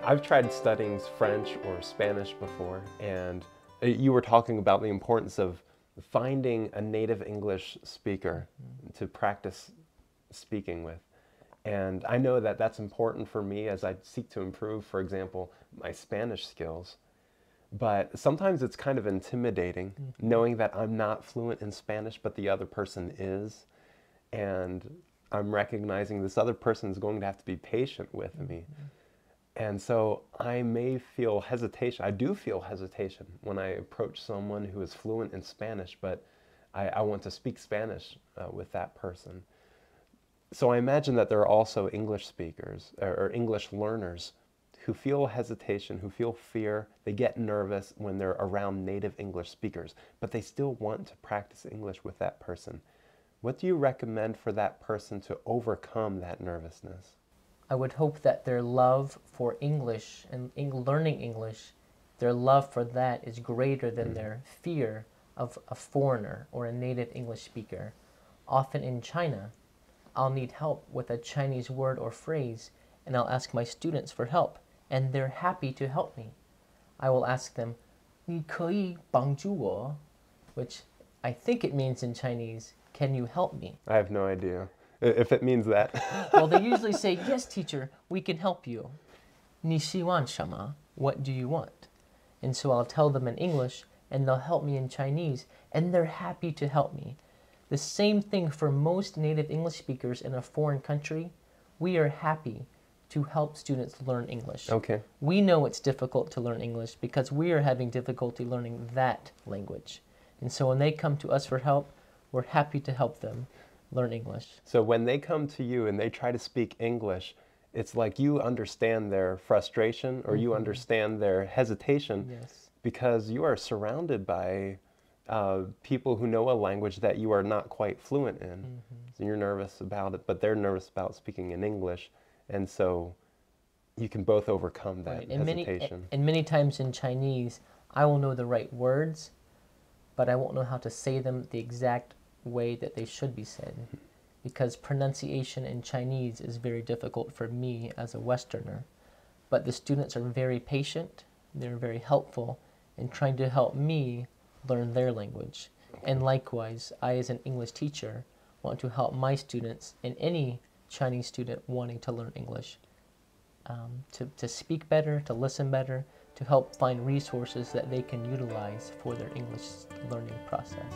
I've tried studying French or Spanish before, and you were talking about the importance of finding a native English speaker to practice speaking with. And I know that that's important for me as I seek to improve, for example, my Spanish skills. But sometimes it's kind of intimidating knowing that I'm not fluent in Spanish, but the other person is. And I'm recognizing this other person is going to have to be patient with me. And so I may feel hesitation. I do feel hesitation when I approach someone who is fluent in Spanish, but I want to speak Spanish with that person. So I imagine that there are also English speakers or English learners who feel hesitation, who feel fear. They get nervous when they're around native English speakers, but they still want to practice English with that person. What do you recommend for that person to overcome that nervousness? I would hope that their love for English and learning English, their love for that is greater than their fear of a foreigner or a native English speaker. Often in China, I'll need help with a Chinese word or phrase, and I'll ask my students for help, and they're happy to help me. I will ask them, 你可以帮助我? Which I think it means in Chinese, can you help me? I have no idea if it means that. Well, they usually say, yes, teacher, we can help you. 你希望什么? What do you want? And so I'll tell them in English, and they'll help me in Chinese, and they're happy to help me. The same thing for most native English speakers in a foreign country. We are happy to help students learn English. Okay. We know it's difficult to learn English because we are having difficulty learning that language. And so when they come to us for help, we're happy to help them learn English. So when they come to you and they try to speak English, it's like you understand their frustration or you understand their hesitation. Yes. Because you are surrounded by people who know a language that you are not quite fluent in. So you're nervous about it, but they're nervous about speaking in English. And so you can both overcome that hesitation. And many times in Chinese, I will know the right words, but I won't know how to say them the exact way that they should be said. Because pronunciation in Chinese is very difficult for me as a Westerner. But the students are very patient, they're very helpful in trying to help me learn their language. And likewise, I as an English teacher want to help my students and any Chinese student wanting to learn English to speak better, to listen better, to help find resources that they can utilize for their English learning process.